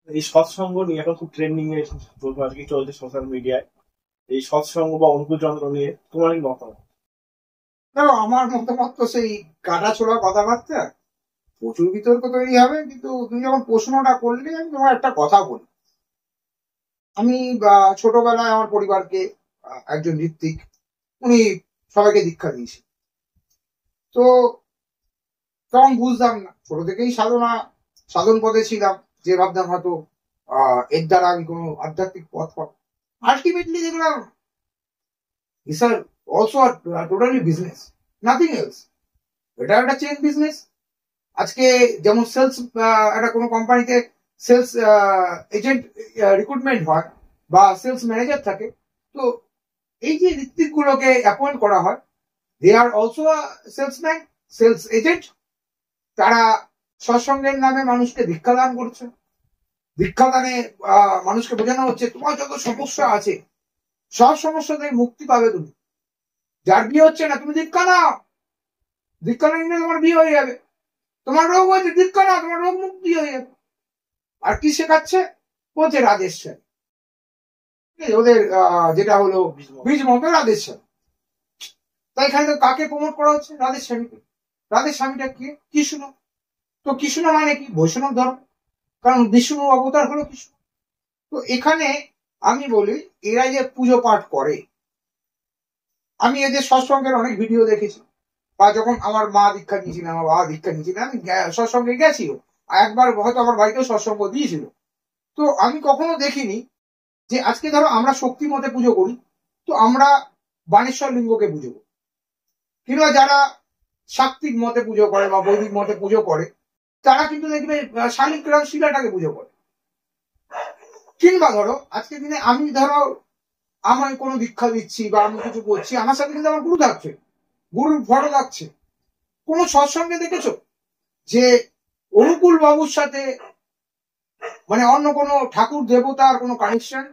এই সৎসঙ্গ নিয়ে এখন খুব ট্রেন্ডিং এ বলবো আর কি চলছে সোশ্যাল মিডিয়ায়। এই সৎসঙ্গ বা অনুকূলচন্দ্র নিয়ে তোমার কি মতামত? দেখো, আমার মতামত তো সেই কাটা ছোড়া কথাবার্তা, প্রচুর বিতর্ক তৈরি হবে। কিন্তু তুমি যখন প্রশ্নটা করলে, আমি তোমার একটা কথা বলি। আমি ছোটবেলায় আমার পরিবারকে একজন ঋত্বিক, উনি সবাইকে দীক্ষা দিয়েছে। তো তখন বুঝতাম না, ছোট থেকেই সাধন পথে ছিলাম, যে ভাবতাম হয়তো এর দ্বারা আমি কোনো আধ্যাত্মিক পথ পাবো। আলটিমেটলি দেখলাম it's are also totally business, nothing else. এটা একটা চেন বিজনেস। আজকে যেমন সেলস, একটা কোনো কোম্পানিতে সেলস এজেন্ট রিক্রুটমেন্ট হয় বা সেলস ম্যানেজার থাকে, তো এই যে ঋত্বিক গুলোকে অ্যাপয়েন্ট করা হয়, they are also salesman, sales agent. তারা সৎসঙ্গের নামে মানুষকে দীক্ষা দান করছে। দীক্ষা দানে মানুষকে বোঝানো হচ্ছে তোমার যত সমস্যা আছে সব সমস্যা থেকে মুক্তি পাবে তুমি। যার বিয়ে হচ্ছে না, তুমি দীক্ষা নাও, দীক্ষা না নিলে তোমার বিয়ে হয়ে যাবে। তোমার রোগ হয়েছে, দীক্ষা নাও, তোমার রোগ মুক্তি হয়ে যাবে। আর কি শেখাচ্ছে? বলছে রাধেশ্বর, ওদের যেটা হলো বীজ মন্ত্র রাধেশ্বর। তাই এখানে তো কাকে প্রমোট করা হচ্ছে? রাধের স্বামীকে। রাধের স্বামীটা কি? কৃষ্ণ। তো কৃষ্ণ মানে কি? বৈষ্ণব ধর্ম, কারণ বিষ্ণু অবতার হলো কৃষ্ণ। তো এখানে আমি বলি, এরা যে পুজো পাঠ করে, আমি এদের সৎসঙ্গের অনেক ভিডিও দেখেছি, বা যখন আমার মা দীক্ষা নিয়েছিলেন, আমার বাবা দীক্ষা নিয়েছিলেন, আমি সৎসঙ্গে গেছিও। একবার হয়তো আমার বাড়িতেও সৎসঙ্গ দিয়েছিল। তো আমি কখনো দেখিনি যে আজকে ধরো আমরা শক্তি মতে পুজো করি, তো আমরা বানেশ্বর লিঙ্গকে পুজো করি, কিংবা যারা সাত্বিক মতে পুজো করে বা বৈদিক মতে পুজো করে, তারা কিন্তু দেখবে শালিগ্রাম শিলাটাকে পুজো করে। কিংবা ধরো আজকের দিনে আমি ধরো আমায় কোনো দীক্ষা দিচ্ছি বা আমি কিছু করছি, আমার সাথে কিন্তু আমার গুরু থাকছে, গুরুর ফটো থাকছে। কোনো সৎসঙ্গে দেখেছো যে অনুকূল বাবুর সাথে মানে অন্য কোনো ঠাকুর দেবতার কোনো কানেকশন?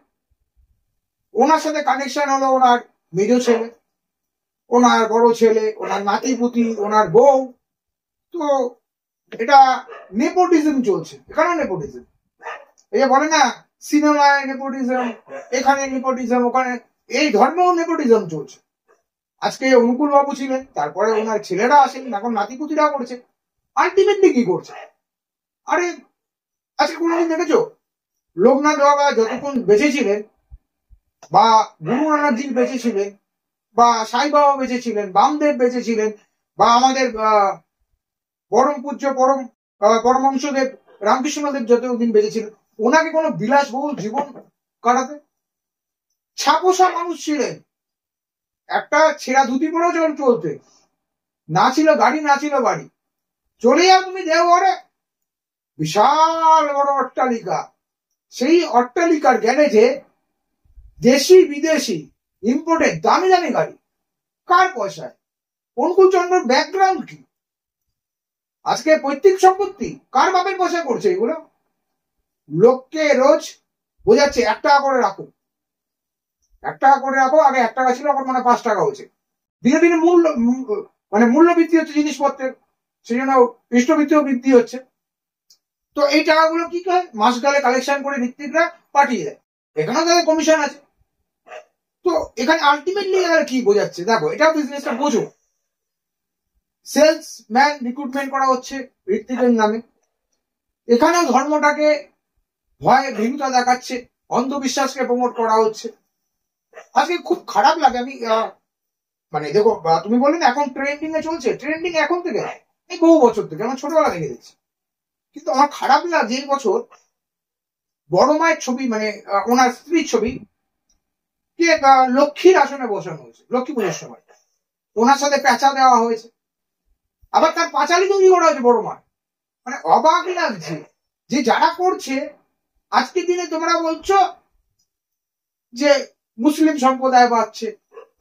ওনার সাথে কানেকশন হলো ওনার মেজ ছেলে, ওনার বড় ছেলে, ওনার নাতিপুতি, ওনার বউ। তো এটা নেপোটিজম চলছে, এখানে নেপোটিজম। এই যে বলে না, সিনেমায় নেপোটিজম, এখানে নেপোটিজম, ওখানে, এই ধর্মেও নেপোটিজম চলছে। আজকে অনুকূল বাবু ছিলেন, তারপরে ওনার ছেলেরা আসেন, এখন নাতিপুতিরা করছে। আলটিমেটলি কি করছে? আরে আজকে কোনোদিন দেখেছো লোকনাথ বাবা যতক্ষণ বেঁচে ছিলেন, বা গুরু নানকজি বেঁচে ছিলেন, বা সাই বাবা বেঁচে ছিলেন, বামদেব বেঁচে ছিলেন, বা আমাদের পরম পূজ্য পরমহংসদেব রামকৃষ্ণদেব যতদিন বেঁচে ছিলেন, ওনাকে কোনো বিলাসবহুল জীবন কাটাতে? ছাপোষা মানুষ ছিলেন, একটা ছেঁড়া ধুতি পরেও চলতে, না ছিল গাড়ি, না ছিল বাড়ি। চলে যাও তুমি দেওঘরে, বিশাল বড় অট্টালিকা, সেই অট্টালিকার গ্যারেজে দেশি বিদেশি ইম্পোর্টেড দামি দামি গাড়ি। কার পয়সায়? অনুকূলচন্দ্রের ব্যাকগ্রাউন্ড কি? আজকে পৈতৃক সম্পত্তি কার বাপের পয়সা করছে এগুলো? লোককে রোজ বোঝাচ্ছে 1 টাকা করে রাখো, 1 টাকা করে রাখো। আগে 1 টাকা ছিল, এখন মানে 5 টাকা হয়েছে। দিনে দিনে মূল্য বৃদ্ধি হচ্ছে জিনিসপত্রের, সেই জন্য পৃষ্ঠবৃত্তিও বৃদ্ধি হচ্ছে। তো এই টাকাগুলো কি হয়? মাস গেলে কালেকশন করে ঋত্বিকরা পাঠিয়ে দেয়, এখানেও তাদের কমিশন আছে। তো এখানে আলটিমেটলি কি বোঝাচ্ছে? দেখো, এটা বিজনেসটা বোঝো। সেলস ম্যান রিক্রুটমেন্ট করা হচ্ছে ঋত্বিকের নামে। এখানেও ধর্মটাকে ভয় ভীরুতা দেখাচ্ছে, অন্ধবিশ্বাসকে প্রমোট করা হচ্ছে। আজকে খুব খারাপ লাগে। আমি মানে দেখো, তুমি বললে না এখন ট্রেন্ডিং এ চলছে, ট্রেন্ডিং এখন থেকে, এই বহু বছর থেকে, আমার ছোটবেলা থেকে দেখছি। কিন্তু আমার খারাপ লাগে, এই বছর বড় মায়ের ছবি, মানে ওনার স্ত্রীর ছবি কে লক্ষ্মীর আসনে বসানো হয়েছে লক্ষ্মী পুজোর সময়, ওনার সাথে পেঁচা দেওয়া হয়েছে, আবার তার পাঁচালি তৈরি করা হয়েছে বড় মা। মানে অবাক লাগছে যে যারা করছে, আজকের দিনে তোমরা বলছো যে মুসলিম সম্প্রদায় বাড়ছে,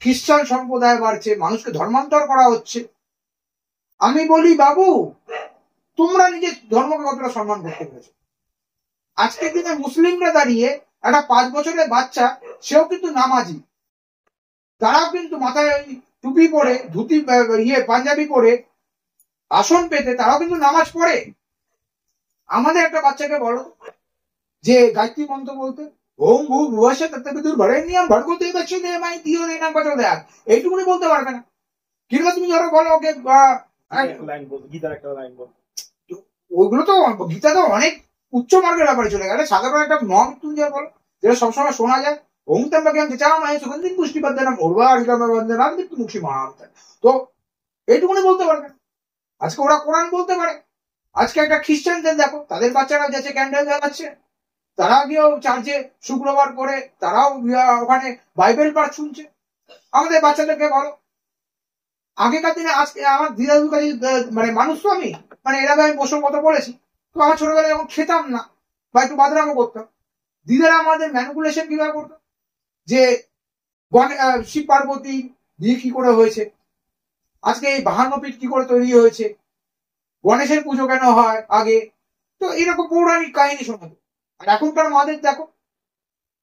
খ্রিস্টান সম্প্রদায় বাড়ছে, মানুষকে ধর্মান্তর করা হচ্ছে। আমি বলি বাবু, তোমরা নিজের ধর্মকে কতটা সম্মান করতে পেরেছো? আজকের দিনে মুসলিমরা দাঁড়িয়ে, একটা 5 বছরের বাচ্চা, সেও কিন্তু নামাজি, তারাও কিন্তু মাথায় টুপি পরে, ধুতি পাঞ্জাবি পরে আসন পেতে তারাও কিন্তু নামাজ পড়ে। আমাদের একটা বাচ্চাকে বলো যে গায়ত্রী মন্ত্র বলতে ওম ভূ ভুবস্য তত্ত্ববিদুর বরেণ্যম ভর্গো দেবস্য ধীমহি ধিয়ো ন প্রচোদয়াৎ, এইটুকুনি বলতে পারবে না। কিংবা তুমি ধরো বলো ওকে লাইন বলতো, গীতার একটা লাইন বলতো, ওইগুলো তো গীতা তো অনেক উচ্চ মার্গের ব্যাপারে চলে গেলে। সাধারণ একটা মহামৃত্যুঞ্জয় বলো, যেটা সবসময় শোনা যায়, ওম ত্র্যম্বকম যজামহে সুগন্ধিম পুষ্টিবর্ধনম উর্বারুকমিব বন্ধনাৎ মৃত্যুমুক্ষী মহামৃত্যুঞ্জয়। তো এইটুকুনি বলতে পারবে। আজকে ওরা কোরআন বলতে পারে। আজকে একটা খ্রিস্টানদের দেখো, তাদের বাচ্চারা যাচ্ছে ক্যান্ডেল জ্বালাচ্ছে, তারা গিয়েও চার্চে শুক্রবার করে তারাও ওখানে বাইবেল পাঠ শুনছে। আমাদের বাচ্চাদেরকে বলো, আগেকার দিনে আজকে আমার দিদাদুর কাছে মানে মানুষ তো আমি, মানে এর আগে আমি প্রসঙ্গত বলেছি, তো আমার ছোটবেলায় যখন খেতাম না বা একটু বাদরামো করতাম, দিদারা আমাদের ম্যানিপুলেশন কিভাবে করতো, যে শিব পার্বতী বিয়ে কি করে হয়েছে, আজকে এই বাহান্নপীঠ কি করে তৈরি হয়েছে, গণেশের পুজো কেন হয় আগে, তো এরকম পৌরাণিক কাহিনী শোনাতো। আর এখনকার মাদের দেখো,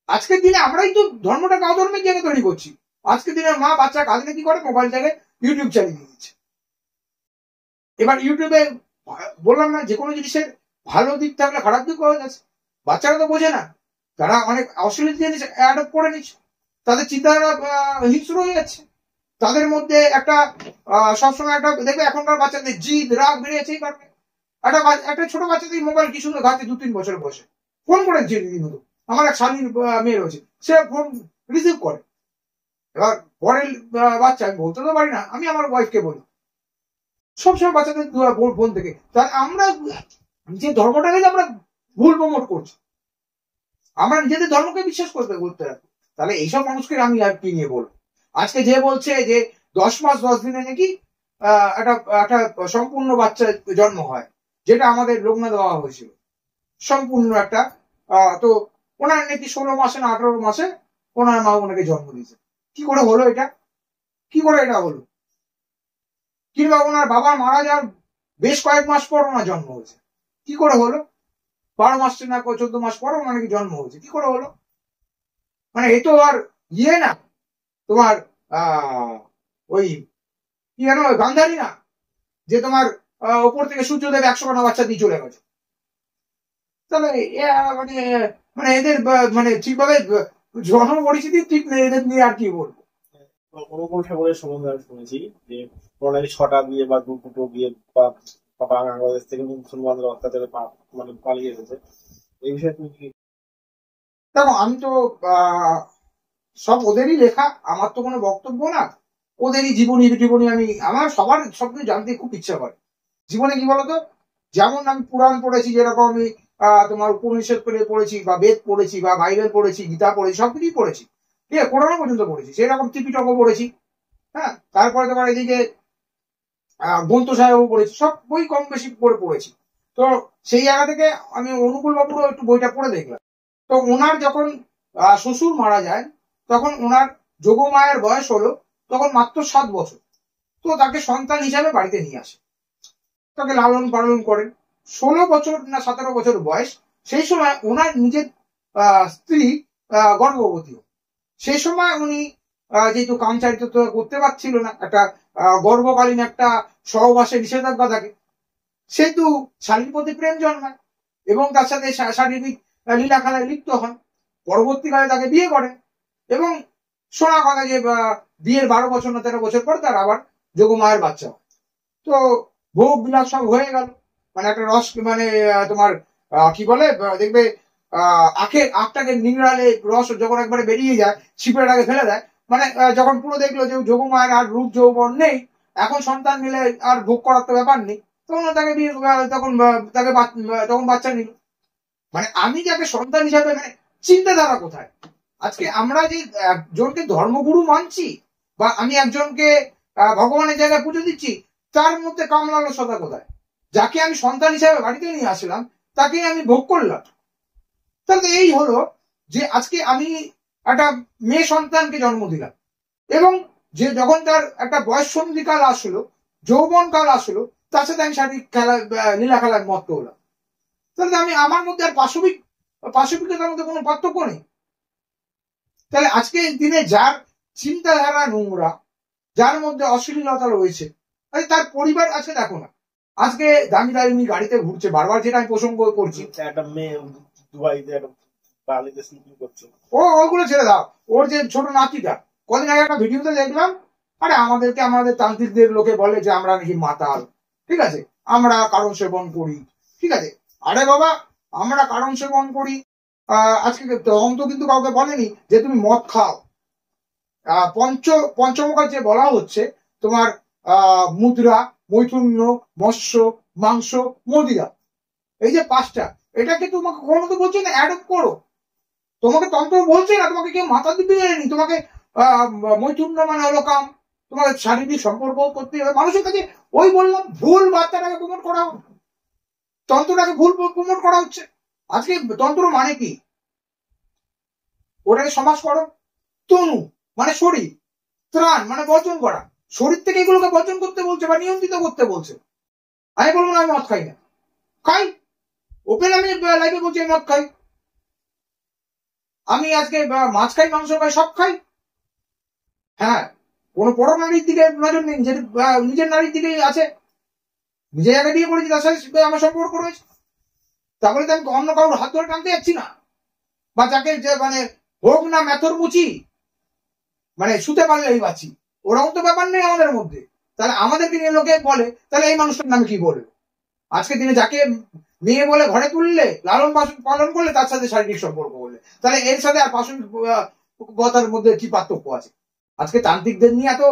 আজকের দিনে আমরাই তো ধর্মটাকে অধর্মের জায়গায় তৈরি করছি। আজকের দিনে মা বাচ্চা কাঁদলে কি করে, মোবাইল থেকে ইউটিউব চালিয়ে দিচ্ছে। এবার ইউটিউবে বললাম না, যে কোনো জিনিসের ভালো দিক থাকলে খারাপ দিক হয়ে যাচ্ছে। বাচ্চারা তো বোঝে না, তারা অনেক অশ্লীল জিনিস অ্যাডপ্ট করে নিচ্ছে, তাদের চিন্তাধারা হিংস্র হয়ে যাচ্ছে। তাদের মধ্যে একটা সবসময় একটা দেখবে এখনকার বাচ্চাদের জিদ রাগ বেড়েছে, এই কারণে একটা ছোট বাচ্চাদের মোবাইল কি সুন্দর ঘাটে 2-3 বছর বসে ফোন করে রীতিমতো। আমার এক স্বামীর মেয়ে রয়েছে, সে ফোন রিসিভ করে। এবার পরের বাচ্চা, আমি বলতে তো পারি না, আমি আমার ওয়াইফকে বলি সবসময় বাচ্চাদের ফোন থেকে। তার আমরা যে ধর্মটাকে আমরা ভুল প্রমোট করছি, আমরা নিজেদের ধর্মকে বিশ্বাস করতে করতে হবে। তাহলে এইসব মানুষকে আমি আর কি নিয়ে বলবো। আজকে যে বলছে যে 10 মাস 10 দিনে নাকি একটা একটা সম্পূর্ণ বাচ্চা জন্ম হয়, যেটা আমাদের লগ্ন দেওয়া হয়েছিল সম্পূর্ণ একটা, তো ওনার নাকি 16 মাসে না 18 মাসে ওনার মা ওনাকে জন্ম দিয়েছে। কি করে হলো এটা, কি করে এটা হলো? কিংবা ওনার বাবা মারা যাওয়ার বেশ কয়েক মাস পর ওনার জন্ম হয়েছে, কি করে হলো? 12 মাস না 14 মাস পর ওনার নাকি জন্ম হয়েছে, কি করে হলো? মানে এ তো আর ইয়ে না, তোমার ওই কি জানো গান্ধারী না, যে তোমার ওপর থেকে সূর্যদেব 100 খানা বাচ্চা দিয়ে চলে গেছে। তাহলে মানে মানে এদের মানে ঠিকভাবে জন্ম পরিস্থিতি ঠিক নেই, এদের নিয়ে আর কি বলবো। কোনো কোনো ঠাকুরের সম্বন্ধে আমি শুনেছি যে ওরা নাকি 6টা বিয়ে বা 2 বিয়ে বা বাংলাদেশ থেকে মুসলমানদের অত্যাচারে মানে পালিয়ে এসেছে। এই বিষয়ে তুমি কি? দেখো, আমি তো সব ওদেরই লেখা, আমার তো কোনো বক্তব্য না। ওদেরই জীবনী জীবনী আমি আমার সবার সবকিছু জানতে খুব ইচ্ছা করে। জীবনে কি বলতো, যেমন আমি পুরাণ পড়েছি, যেরকম আমি তোমার উপনিষদ পড়েছি বা বেদ পড়েছি বা বাইবেল পড়েছি, গীতা পড়েছি, সবকিছুই পড়েছি, ঠিক আছে, কোরআন পর্যন্ত পড়েছি, সেরকম ত্রিপিটকও পড়েছি। হ্যাঁ, তারপরে তোমার এদিকে গ্রন্থ সাহেবও পড়েছি, সব বই কম বেশি করে পড়েছি। তো সেই জায়গা থেকে আমি অনুকূল বাবুরও একটু বইটা পড়ে দেখলাম। তো ওনার যখন শ্বশুর মারা যায়, তখন ওনার যোগমায়ের বয়স হলো তখন মাত্র 7 বছর। তো তাকে সন্তান হিসাবে বাড়িতে নিয়ে আসে, তাকে লালন পালন করেন। 16 বছর না 17 বছর বয়স, সেই সময় ওনার নিজের স্ত্রী গর্ভবতী। সেই সময় উনি যেহেতু কামচারিত্ব করতে পারছিল না, একটা গর্ভকালীন একটা সহবাসে নিষেধাজ্ঞা থাকে, সেহেতু স্বামীর প্রতি প্রেম জন্মায় এবং তার সাথে শারীরিক লীলা খেলায় লিপ্ত হন। পরবর্তীকালে তাকে বিয়ে করেন এবং শোনা কথা যে বিয়ের 12 বছর না 13 বছর পর তার আবার যোগমায়ের বাচ্চা হয়। তো ভোগ বিলাস সব হয়ে গেল, মানে একটা রস, মানে তোমার কি বলে দেখবে আখটাকে নিংড়ালে রস যখন একবারে বেরিয়ে যায়, ছিপড়েটাকে ফেলে দেয়, মানে যখন পুরো দেখলো যে যোগমায়ের আর রূপ যৌবন নেই, এখন সন্তান নিলে আর ভোগ করার তো ব্যাপার নেই, তখন তাকে বিয়ে তখন বাচ্চা নিল। মানে আমি যাকে সন্তান হিসাবে, মানে চিন্তাধারা কোথায়? আজকে আমরা যে একজনকে ধর্মগুরু মানছি বা আমি একজনকে ভগবানের জায়গায় পুজো দিচ্ছি, তার মধ্যে কামলালসতা কোথায়? যাকে আমি সন্তান হিসাবে বাড়িতে নিয়ে আসলাম, তাকে আমি ভোগ করলাম। তাহলে এই হলো যে আজকে আমি একটা মেয়ে সন্তানকে জন্ম দিলাম এবং যে যখন তার একটা বয়ঃসন্ধিকাল আসলো, যৌবন কাল আসলো, তার সাথে আমি শারীরিক খেলা লীলা খেলার মত হলাম। তাহলে আমি আমার মধ্যে আর পাশবিকতার মধ্যে কোনো পার্থক্য নেই। তাহলে আজকে দিনে যার চিন্তাধারা নোংরা, যার মধ্যে অশ্লীলতা রয়েছে, তার পরিবার আছে দেখো না, আজকে দামি দামি গাড়িতে ঘুরছে, বারবার যেটা আমি প্রসঙ্গ করছি, একটা মেয়ে দুবাইতে একটা বালিতে স্লিপিং করছে। ওগুলো ছেড়ে দাও। ওর যে ছোট নাতিটা, কদিন আগে একটা ভিডিওতে দেখলাম, আরে আমাদেরকে আমাদের তান্ত্রিকদের লোকে বলে যে আমরা নাকি মাতাল, ঠিক আছে, আমরা কারণ সেবন করি, ঠিক আছে। আরে বাবা, আমরা কারণ সেবন করি, আজকে তখন তো কিন্তু কাউকে বলেনি যে তুমি মদ খাও। পঞ্চমুখা যে বলা হচ্ছে তোমার মুদ্রা, মৈথুন্য, মৎস্য, মাংস, মদিরা, এই যে পাঁচটা, এটাকে তোমাকে কখনো তো বলছে না অ্যাডপ্ট করো। তোমাকে তন্ত্র বলছে না, তোমাকে কেউ মাথা দিতে দেয়নি, তোমাকে মৈথুন্য মানে হলো কাম, তোমাকে শারীরিক সম্পর্ক করতে হবে মানুষের কাছে। ওই বললাম, ভুল বার্তাটাকে প্রমোট করা, তন্ত্রটাকে ভুল প্রমোট করা হচ্ছে। আজকে তন্ত্র মানে কি? ওটাকে সমাজ করো। তনু মানে শরীর, ত্রাণ মানে বর্জন করা, শরীর থেকে এগুলোকে বর্জন করতে বলছে বা নিয়ন্ত্রিত করতে বলছে। আমি বলবো না আমি মদ খাই না, খাই, ওপেন আমি লাইফে বলছি আমি মদ খাই, আমি আজকে মাছ খাই, মাংস খাই, সব খাই। হ্যাঁ, কোন পর নারীর দিকে নজর নেই, নিজের নারীর দিকেই আছে, নিজের জায়গায় বিয়ে করেছি, তার সাথে আমার সম্পর্ক রয়েছে। তাহলে তো আমি অন্য কারোর হাত ধরে টানতে যাচ্ছি না, বা যাকে মানে হোক না মেথর মুচি, মানে শুতে পারলে এই বাঁচি, ওরকম তো ব্যাপার নেই আমাদের মধ্যে। তাহলে আমাদেরকে নিয়ে লোকে বলে, তাহলে এই মানুষটার নামে কি বলবে? আজকে দিনে যাকে মেয়ে বলে ঘরে তুললে, লালন পালন করলে, তার সাথে শারীরিক সম্পর্ক করলে, তাহলে এর সাথে আর পাশবিকতার মধ্যে কি পার্থক্য আছে? আজকে তান্ত্রিকদের নিয়ে এত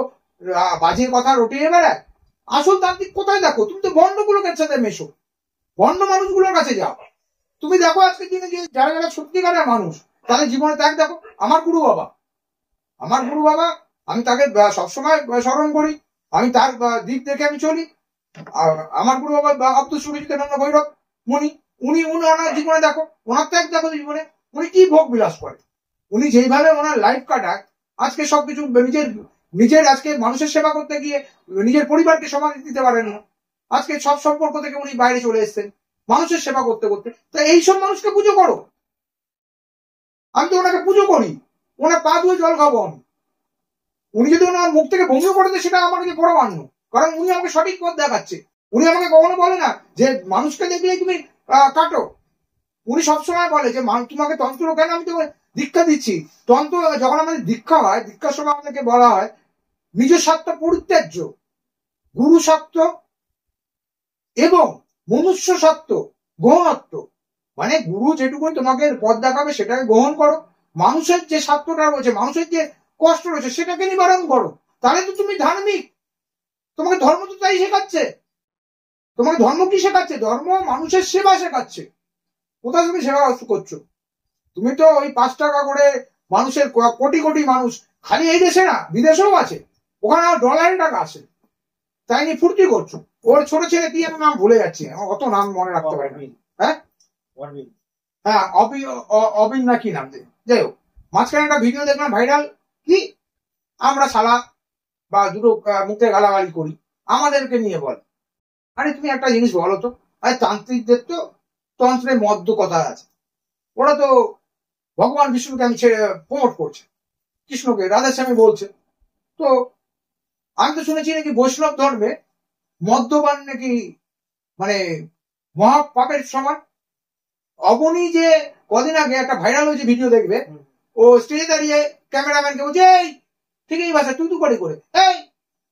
বাজে কথা রটিয়ে বেড়ায়। আসল তান্ত্রিক কোথায় দেখো? তুমি তো ভণ্ডগুলোর সাথে মেশো, ভণ্ড মানুষগুলোর কাছে যাও। তুমি দেখো আজকে দিনে যে যারা যারা সত্যিকারের মানুষ, তাদের জীবনে ত্যাগ দেখো। আমার গুরু বাবা, আমি তাকে সবসময় স্মরণ করি, আমি তার দিক দেখে আমি চলি। আমার গুরু বাবা আব্দুল সুরজিতানন্দ ভৈরব মুনি, উনি ওনার জীবনে দেখো, ওনার ত্যাগ দেখো জীবনে, উনি কি ভোগ বিলাস করে, উনি যেইভাবে ওনার লাইফ কাটায়, আজকে সবকিছু নিজের আজকে মানুষের সেবা করতে গিয়ে নিজের পরিবারকে সমাজ দিতে পারেন না। আজকে সব সম্পর্ক থেকে উনি বাইরে চলে এসেছেন মানুষের সেবা করতে করতে। তো এইসব মানুষকে পুজো করো। আমি তো ওনাকে পুজো করি, ওনার পা ধুয়ে জল খাবো আমি। উনি যদি ওনার মুখ থেকে বমি করে দেয়, সেটা আমার কাছে বড় মান্য, কারণ উনি আমাকে সঠিক পথ দেখাচ্ছে। উনি আমাকে কখনো বলে না যে মানুষকে দেখলে তুমি কাটো। উনি সবসময় বলে যে তোমাকে তন্ত্র কেন, আমি তোমাকে দীক্ষা দিচ্ছি। তন্ত্র যখন আমাদের দীক্ষা হয়, দীক্ষার সময় আমাদেরকে বলা হয় নিজ স্বার্থ পরিত্যাজ্য, গুরু স্বার্থ এবং মনুষ্য স্বার্থ গ্রহণত্ব। মানে গুরু যেটুকুনি তোমাকে পথ দেখাবে সেটাকে গ্রহণ করো, মানুষের যে স্বার্থটা রয়েছে, মানুষের যে কষ্ট রয়েছে, সেটাকে নিবারণ করো। তাহলে তো তুমি ধার্মিক। তোমাকে ধর্ম তো তাই শেখাচ্ছে। তোমাকে ধর্ম কি শেখাচ্ছে? ধর্ম মানুষের সেবা শেখাচ্ছে। কোথায় তুমি সেবা করছো? তুমি তো ওই 5 টাকা করে মানুষের, কোটি কোটি মানুষ, খালি এই দেশে না বিদেশেও আছে, ওখানে ডলারে টাকা আসে, তাই নিয়ে ফুর্তি করছো। ওর ছোট ছেলে কি আমার নাম ভুলে যাচ্ছি, অত নাম মনে রাখতে পারি না। হ্যাঁ হ্যাঁ, অবিন না কি নাম, যাই হোক, মাঝখানে একটা ভিডিও দেখলাম ভাইরাল, কি আমরা শালা বা দুটো মুখে গালাগালি করি, আমাদেরকে নিয়ে বল। আরে তুমি একটা জিনিস বলো তো, আরে তান্ত্রিকদের তো তন্ত্রে মদ্য কথা আছে, ওরা তো ভগবান বিষ্ণুকে আমি প্রমোট করছে, কৃষ্ণকে রাধাস্বামী বলছে। তো আমি তো শুনেছি নাকি বৈষ্ণব ধর্মে মদ্যপান নাকি মানে মহা পাপের সমান। অবনী যে কদিন আগে একটা ভাইরাল হয়েছে ভিডিও দেখবে, ও স্টেজে দাঁড়িয়ে ক্যামেরাম্যানকে বলছে এই ঠিক এই ভাষা তুই করে করে, এই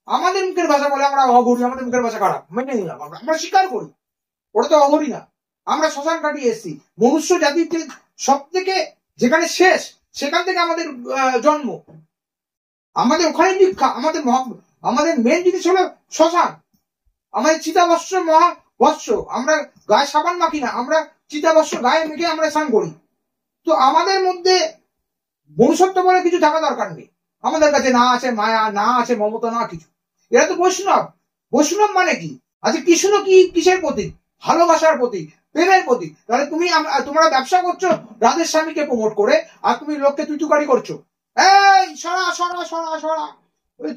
আমাদের মুখের ভাষা বলে আমরা অঘরি, আমাদের মুখের ভাষা খারাপ, মেনে নিলাম, আমরা স্বীকার করি, ওটা তো অঘরি না, আমরা শ্মশান কাটিয়ে এসেছি। মনুষ্য জাতির সব থেকে যেখানে শেষ, সেখান থেকে আমাদের জন্ম, আমাদের ওখানে দীক্ষা, আমাদের মেন জিনিস হলো শ্মশান, আমাদের চিতাভস্য মহাভস্য, আমরা গায়ে সাবান মাখি না, আমরা চিতাভস্য গায়ে মেখে আমরা স্নান করি। তো আমাদের মধ্যে মনুষ্যত্ব বলে কিছু থাকা দরকার নেই, আমাদের কাছে না আছে মায়া, না আছে মমতা, না কিছু। এরা তো বৈষ্ণব। বৈষ্ণব মানে কি? আচ্ছা কৃষ্ণ কি কিসের প্রতীক? ভালোবাসার প্রতীক, প্রেমের প্রতীক। তাহলে তোমরা ব্যবসা করছো রাধের স্বামীকে প্রমোট করে, আর তুমি লোককে তুইতুকারি করছো। এই সরা সরা সরা সরা,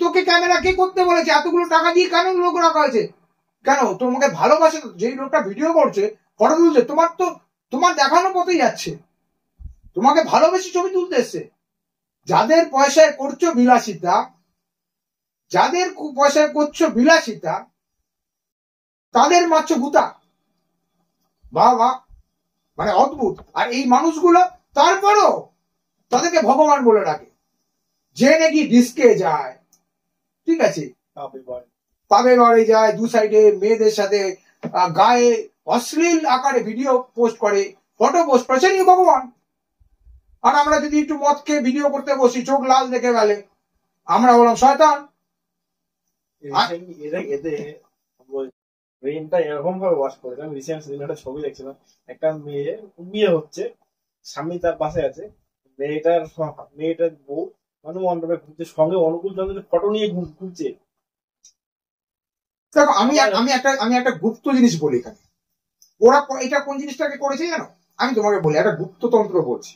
তোকে ক্যামেরা কে করতে বলেছে? এতগুলো টাকা দিয়ে কেন লোক রাখা হয়েছে? কেন তোমাকে ভালোবাসে? যেই লোকটা ভিডিও করছে, ফটো তুলছে, তোমার দেখানো পথেই যাচ্ছে, তোমাকে ভালোবেসে ছবি তুলতে এসছে। যাদের পয়সায় করছো বিলাসিতা, যাদের পয়সায় করছো বিলাসিতা, তাদের মারছো গুতা। বাহ বাহ, মানে অদ্ভুত। আর এই মানুষগুলো তারপরও তাদেরকে ভগবান বলে ডাকে, যে নাকি ডিস্কে যায়, ঠিক আছে, পাবে বাড়ি যায়, দু সাইডে মেয়েদের সাথে গায়ে অশ্লীল আকারে ভিডিও পোস্ট করে, ফটো পোস্ট করে, সে নিয়ে ভগবান। আর আমরা যদি একটু মদ খেয়ে ভিডিও করতে বসি, চোখ লাল দেখে গেলে আমরা বললাম শয়তান। এতে ব্রেনটা এরকম ভাবে ওয়াশ করে। আমি রিসেন্ট সেদিন একটা ছবি দেখছিলাম, একটা মেয়ে বিয়ে হচ্ছে, স্বামী তার পাশে আছে, মেয়েটার বউ মানে মণ্ডপে ঘুরছে, সঙ্গে অনুকূল চন্দ্রের ফটো নিয়ে ঘুরছে। দেখো আমি একটা গুপ্ত জিনিস বলি এখানে, ওরা এটা কোন জিনিসটাকে করেছে জানো? আমি তোমাকে বলি, একটা গুপ্ততন্ত্র বলছি,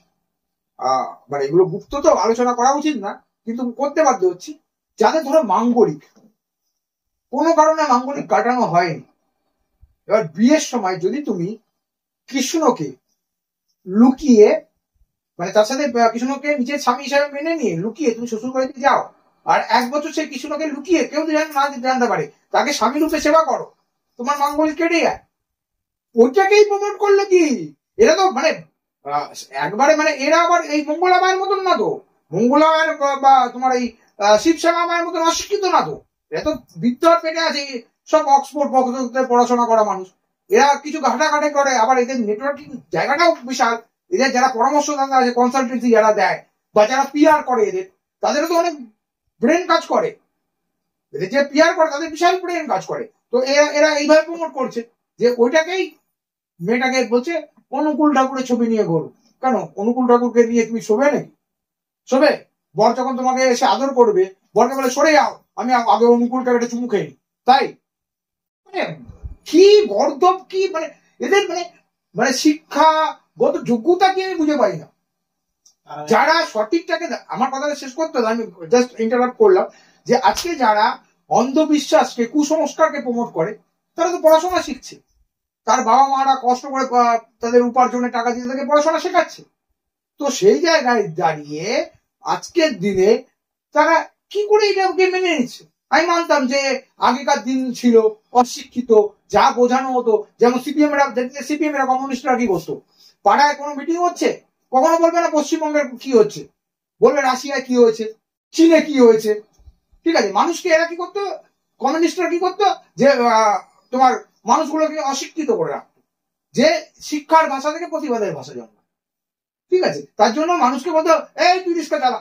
মানে এগুলো গুপ্ত তো আলোচনা করা উচিত না, কিন্তু করতে বাধ্য হচ্ছি। যাদের ধরো মাঙ্গলিক, কোনো কারণে মাঙ্গলিক কাটানো হয়নি, এবার বিয়ের সময় যদি তুমি কৃষ্ণকে লুকিয়ে, মানে তার সাথে কৃষ্ণকে নিজের স্বামী হিসাবে মেনে নিয়ে লুকিয়ে তুমি শ্বশুর বাড়িতে যাও, আর 1 বছর সেই কৃষ্ণকে লুকিয়ে কেউ না জানতে পারে, তাকে স্বামী রূপে সেবা করো, তোমার মাঙ্গলিক কেটে যায়। ওইটাকেই প্রমোট করলো কি? এরা তো মানে একবারে, মানে এরা আবার এই মঙ্গলা মায়ের মতন না তো, মঙ্গলা মায়ের বা তোমার এই শিবশ্যামা মায়ের মতন অশিক্ষিত না তো, এরা তো বিদ্যার পেটে আছে, সব অক্সফোর্ড পড়াশোনা করা মানুষ। এরা কিছু ঘাটাঘাটি করে, আবার এদের নেটওয়ার্কিং জায়গাটাও বিশাল। এদের যারা পরামর্শদাতা আছে, কনসালটেন্সি যারা দেয় বা যারা পিআর করে, তাদেরও তো অনেক ব্রেন কাজ করে। এদের যে পিআর করে তাদের বিশাল ব্রেন কাজ করে। তো এরা এইভাবে প্রমোট করছে যে ওইটাকেই, মেয়েটাকে বলছে অনুকূল ঠাকুরের ছবি নিয়ে ঘোরো। কেন অনুকূল ঠাকুরকে নিয়ে তুমি শোবে নাকি? শোবে? বর যখন তোমাকে এসে আদর করবে, বরকে বলে সরে যাও, আমি আগে অনুকূল ঠাকুরের চুমু খেয়ে নিই, তাই? মানে কি গর্দব, কি মানে এদের মানে মানে শিক্ষাগত যোগ্যতা কি আমি বুঝে পাই না। যারা সঠিকটাকে, আমার কথাটা শেষ করতে হবে, আমি জাস্ট ইন্টারাপ্ট করলাম, যে আজকে যারা অন্ধবিশ্বাসকে, কুসংস্কারকে প্রমোট করে, তারা তো পড়াশোনা শিখছে, তার বাবা মারা কষ্ট করে তাদের উপার্জনের টাকা দিয়ে তাকে পড়াশোনা শেখাচ্ছে। তো সেই জায়গায় দাঁড়িয়ে আজকের দিনে তারা কি করে এটাকে মেনে নিচ্ছে? আমি মানতাম যে আগেকার দিন ছিল অশিক্ষিত, যা বোঝানো হতো, যেমন সিপিএম এরা কমিউনিস্টরা কি বসতো, পাড়ায় কোনো মিটিং হচ্ছে, কখনো বলবে না পশ্চিমবঙ্গের কি হচ্ছে, বলবে রাশিয়ায় কি হয়েছে, চীনে কি হয়েছে, ঠিক আছে। মানুষকে এরা কি করতো, কমিউনিস্টরা কি করতো, যে তোমার মানুষগুলোকে অশিক্ষিত করে রাখতো, যে শিক্ষার ভাষা থেকে প্রতিবাদের ভাষা জন্ম, ঠিক আছে। তার জন্য মানুষকে বলতো এই তুই রিক্সা চালা,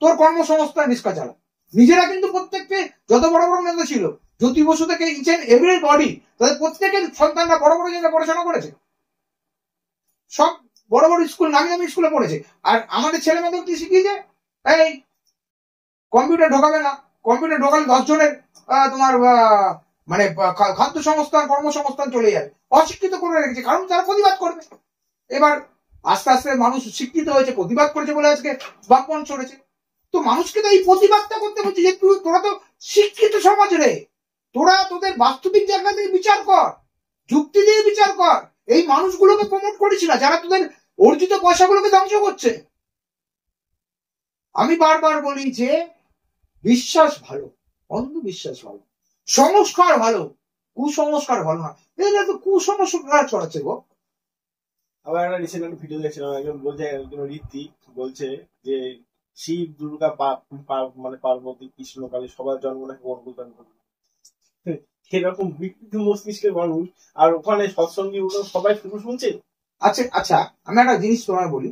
তোর কর্মসংস্থান রিক্সা চালা। নিজেরা কিন্তু প্রত্যেককে, যত বড় বড় নেতা ছিল, জ্যোতি বসু থেকে ইচ এন্ড এভরি বডি, তাদের প্রত্যেকের সন্তানরা বড় বড় জায়গায় পড়াশোনা করেছে, সব বড় বড় স্কুল, নামি দামি স্কুলে পড়েছে। আর আমাদের ছেলে মেয়েদের কি শিখিয়েছে, এই কম্পিউটার ঢোকাবে না, কম্পিউটার ঢোকালে 10 জনের তোমার মানে খাদ্য সংস্থান, কর্মসংস্থান চলে যাবে। অশিক্ষিত করে রেখেছে, কারণ তারা প্রতিবাদ করবে। এবার আস্তে আস্তে মানুষ শিক্ষিত হয়েছে, প্রতিবাদ করেছে বলে আজকে বাকপন চড়েছে। তো মানুষকে তো এই প্রতিবাদটা করতে বলছে, যে তোরা তো শিক্ষিত সমাজ রে, তোরা তোদের বাস্তবিক জায়গা থেকে বিচার কর, যুক্তি দিয়ে বিচার কর। এই মানুষগুলোকে প্রমোট করিস না, যারা তোদের অর্জিত পয়সাগুলোকে ধ্বংস করছে। আমি বারবার বলি যে বিশ্বাস ভালো, অন্ধবিশ্বাস ভালো, সংস্কার ভালো, কুসংস্কার ভালো না। এরা তো কুসংস্কার ছড়াচ্ছে গো। আবার একটা রিসেন্ট ভিডিও দেখছিলাম, একজন বলছে, একজন ঋত্বিক বলছে যে শিব, দুর্গা, মানে পার্বতী, কৃষ্ণ, কালী সবার জন্ম নাকি অনুকূল করবে। এরকম বিকৃত মস্তিষ্কের মানুষ, আর ওখানে সৎসঙ্গী সবাই শুধু শুনছে। আচ্ছা আচ্ছা, আমি একটা জিনিস তোমায় বলি,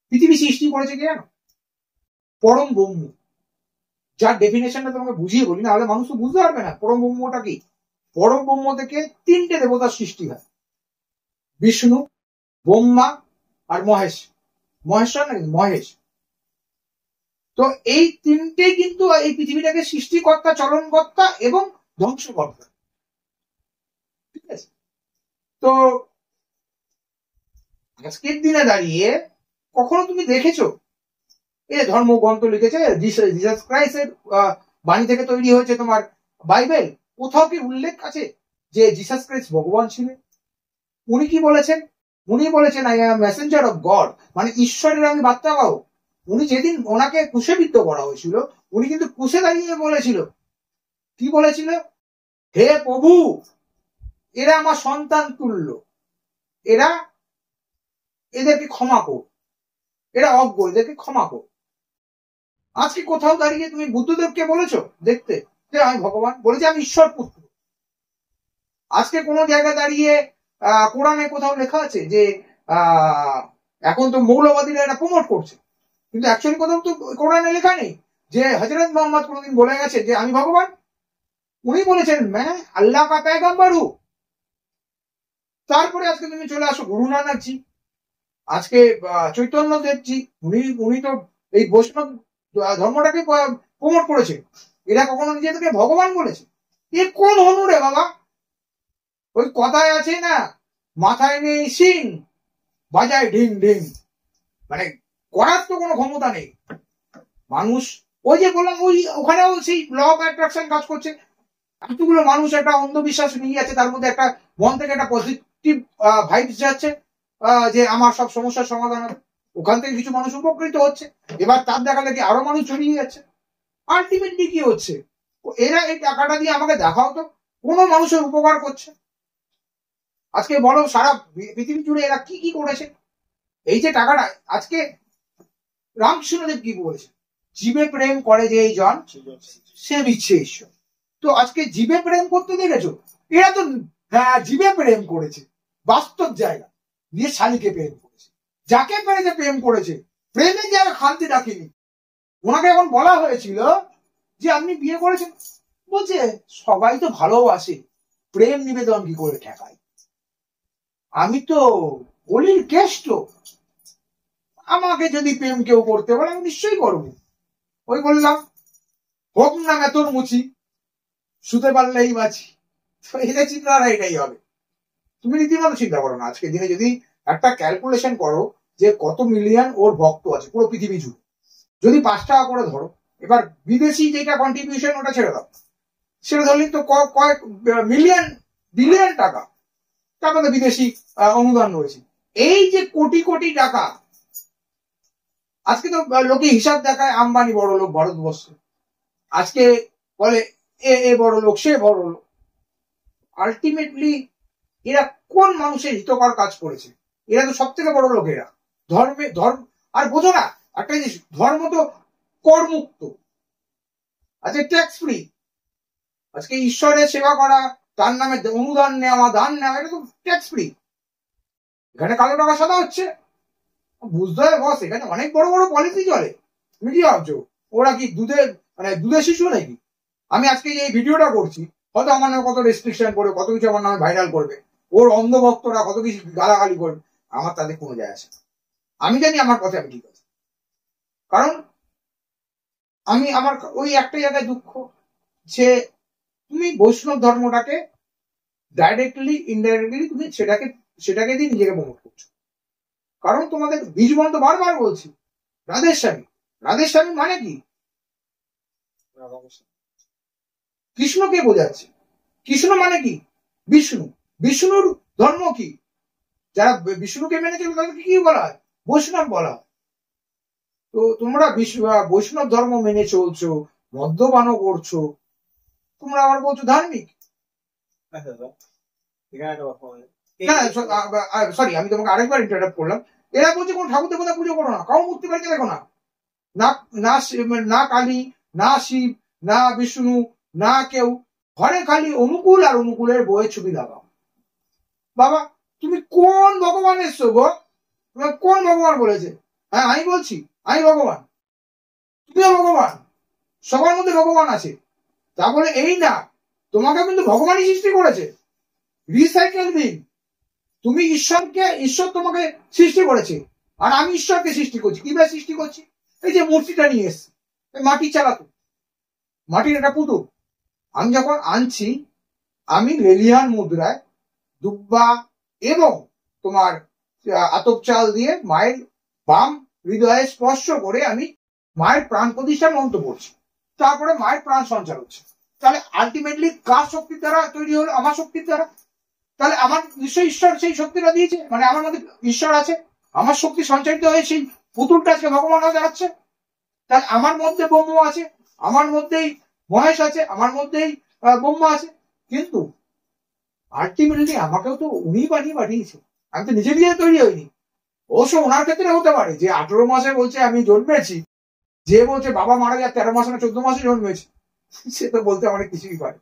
পৃথিবী সৃষ্টি করেছে কে জানো? পরম ব্রহ্ম। যার ডেফিনেশনটা তোমাকে বুঝিয়ে বলি, না হলে মানুষ তো বুঝতে পারবে না পরম ব্রহ্মটা কি। পরম ব্রহ্ম থেকে 3টে দেবতার সৃষ্টি হয়, বিষ্ণু, ব্রহ্মা আর মহেশ্বর নাকি মহেশ। তো এই 3টে কিন্তু এই পৃথিবীটাকে সৃষ্টিকর্তা, চলনকর্তা এবং ধ্বংসকর্তা, ঠিক আছে। তো আজকের দিনে দাঁড়িয়ে কখনো তুমি দেখেছো, এ ধর্মগ্রন্থ লিখেছে জিসাস ক্রাইস্টের বাণী থেকে তৈরি হয়েছে তোমার বাইবেল, কোথাও কি উল্লেখ আছে যে জিসাস ক্রাইস্ট ভগবান ছিলেন? উনি কি বলেছেন? উনি বলেছেন I am Messenger of god, মানে ঈশ্বরের আমি বার্তাবাহক। উনি যেদিন ওনাকে ক্রুশবিদ্ধ করা হয়েছিল, উনি কিন্তু ক্রুশে দাঁড়িয়ে বলেছিল, কি বলেছিল? হে প্রভু, এরা আমার সন্তান তুল্য, এরা এদেরকে ক্ষমা কর, এরা অজ্ঞ, এদেরকে ক্ষমা কর। আজকে কোথাও দাঁড়িয়ে তুমি বুদ্ধদেবকে বলেছো দেখতে যে আমি ভগবান, বলেছে আমি ঈশ্বর পুত্র। আজকে কোনো জায়গায় দাঁড়িয়ে কোরআনে কোথাও লেখা আছে যে এখন তো মৌলবাদীরা এটা প্রমোট করছে, কিন্তু অ্যাকচুয়ালি কোথাও তো কোরআনে লেখা নেই যে হযরত মোহাম্মদ কোনোদিন বলে গেছে যে আমি ভগবান। উনি বলেছেন मैं আল্লাহ का पैगंबर हूं। তারপরে আজকে তুমি চলে আসো গুরু নানক জি, আজকে চৈতন্য দেবজি, উনি তো এই বৈষ্ণব ধর্মটাকে প্রমোট করেছে। এরা কখনো নিজেদেরকে ভগবান বলেছে? এ কোন হনু রে বাবা? ওই কথায় আছে না, মাথায় নেই সিং বাজায় ঢিং ঢিং, মানে করার তো কোনো ক্ষমতা নেই মানুষ। ওই যে বললাম ওই ওখানেও সেই ল অফ অ্যাট্রাকশন কাজ করছে। এতগুলো মানুষ একটা অন্ধবিশ্বাস নিয়ে যাচ্ছে, তার মধ্যে একটা মন থেকে একটা পজিটিভ ভাইবস যাচ্ছে যে আমার সব সমস্যার সমাধান হবে। ওখান থেকে কিছু মানুষ উপকৃত হচ্ছে, এবার তার দেখা দেখি আরো মানুষ ছড়িয়ে যাচ্ছে। আলটিমেটলি কি হচ্ছে? এরা এই টাকাটা দিয়ে আমাকে দেখাও তো কোনো মানুষের উপকার করছে। আজকে বলো সারা পৃথিবী জুড়ে এরা কি কি করেছে? এই যে টাকাটা, আজকে রামকৃষ্ণদেব কি বলেছে, জীবে প্রেম করে যে এই জন সে বিচ্ছে ঈশ্বর। তো আজকে জীবে প্রেম করতে দেখেছো? এরা তো হ্যাঁ জীবে প্রেম করেছে, বাস্তব জায়গা দিয়ে শালিকে প্রেম করেছে, যাকে পেরেছে প্রেম করেছে, প্রেমে যে আর খান্তি রাখিনি। ওনাকে এখন বলা হয়েছিল যে আপনি বিয়ে করেছেন, বলছে সবাই তো ভালোবাসে, প্রেম নিবেদন কি করে ঠেকায়? আমি তো কলির কেষ্ট, আমাকে যদি প্রেম কেউ করতে বলে আমি নিশ্চয়ই করবো। ওই বললাম হোক না তোর মুচি, শুতে পারলেই বাঁচি। তো এদের চিন্তাধারা এটাই হবে। তুমি রীতিমতো চিন্তা করো না, আজকে দিনে যদি একটা ক্যালকুলেশন করো যে কত মিলিয়ন ওর ভক্ত আছে পুরো পৃথিবী জুড়ে, যদি 5 টাকা করে ধরো, এবার বিদেশি যেটা কন্ট্রিবিউশন ওটা ছেড়ে দাও, সেটা ধরলেই তো কয়েক মিলিয়ন বিলিয়ন টাকা, তারপরে বিদেশি অনুদান রয়েছে। এই যে কোটি কোটি টাকা, আজকে তো লোকে হিসাব দেখায় আম্বানি বড় লোক ভারতবর্ষে, আজকে বলে এ বড় লোক সে বড় লোক। আলটিমেটলি এরা কোন মানুষের হিতকর কাজ করেছে? এরা তো সব থেকে বড় লোক। এরা ধর্ম আর বোঝো না একটা জিনিস, ধর্ম তো কর মুক্ত, আজকে ট্যাক্স ফ্রি। আজকে ঈশ্বরের সেবা করা, তার নামে অনুদান নেওয়া, দান নেওয়া, এটা তো ট্যাক্স ফ্রি। এখানে কালো টাকা সাদা হচ্ছে, বুঝতে হবে বস, এখানে অনেক বড় বড় পলিসি চলে। তুমি কি ভাবছো ওরা কি দুধের শিশু নাকি? আমি আজকে এই ভিডিওটা করছি, হয়তো আমার নামে কত রেস্ট্রিকশন করবে, কত কিছু আমার নামে ভাইরাল করবে, ওর অন্ধভক্তরা কত কিছু গালাগালি করবে, আমার তাদের কোনো যায় আসে। আমি জানি আমার কথা আমি ঠিক আছে, কারণ আমি আমার ওই একটা জায়গায় দুঃখ যে তুমি বৈষ্ণব ধর্মটাকে ডাইরেক্টলি ইনডাইরেক্টলি তুমি সেটাকে দিয়ে নিজেকে প্রমোট করছো। কারণ তোমাদের বীজবন্ত বারবার বলছি রাধেস্বামী মানে কি? কৃষ্ণকে বোঝাচ্ছে। কৃষ্ণ মানে কি? বিষ্ণুর ধর্ম কি? যারা বিষ্ণুকে মেনে চলে তাদেরকে কি বলা হয়? বৈষ্ণব বলা হয়। তো তোমরা বৈষ্ণব ধর্ম মেনে চলছো, মদ্যপানও করছো, তোমরা আবার বলছো ধার্মিক। সরি, আমি তোমাকে আরেকবার ইন্টারাপ্ট করলাম। এরা বলছে কোন ঠাকুর দেবতা পুজো করো না, কাউ মূর্তি বাড়িতে দেখো না, না কালী, না শিব, না বিষ্ণু, না কেউ, ঘরে খালি অনুকূল আর অনুকূলের বইয়ের ছবি লাগাও। বাবা তুমি কোন ভগবান এসছো গো? তোমার কোন ভগবান বলেছে? হ্যাঁ আমি বলছি আমি ভগবান, তুমিও ভগবান, সবার মধ্যে ভগবান আছে। তা বলে এই না তোমাকে কিন্তু ভগবানই সৃষ্টি করেছে। রিসাইকেল দিন, তুমি ঈশ্বর তোমাকে সৃষ্টি করেছে, আর আমি ঈশ্বরকে সৃষ্টি করছি। কিভাবে সৃষ্টি করছি? এই যে মূর্তিটা নিয়ে এসছি, মাটি চালাতো, মাটির একটা পুতুল আমি যখন আনছি, আমি লেলিহান মুদ্রায় দুব্বা এবং তোমার আতপ চাল দিয়ে মায়ের বাম হৃদয়ে স্পর্শ করে আমি মায়ের প্রাণ প্রতিষ্ঠা মন্ত্র পড়ছি, তারপরে মায়ের প্রাণ সঞ্চার হচ্ছে। তাহলে আলটিমেটলি কার শক্তির দ্বারা তৈরি হলো? আমার শক্তির দ্বারা। তাহলে আমার নিশ্চয়ই ঈশ্বর সেই শক্তিটা দিয়েছে, মানে আমার মধ্যে ঈশ্বর আছে, আমার শক্তি সঞ্চারিত হয়ে সেই পুতুলটা আজকে ভগবান হয়ে দাঁড়াচ্ছে। তাহলে আমার মধ্যে ব্রহ্ম আছে, আমার মধ্যেই মহেশ আছে, আমার মধ্যেই ব্রহ্মা আছে, কিন্তু আলটিমেটলি আমাকেও তো উনি পাঠিয়েছে। আমি তো নিজে নিজে তৈরি হইনি। অবশ্য ওনার ক্ষেত্রে হতে পারে যে 18 মাসে বলছে আমি জন্মেছি, যে বলছে বাবা মারা যায় 13 মাসে না 14 মাসে জন্মেছে, সে তো বলতে অনেক কিছুই পারে।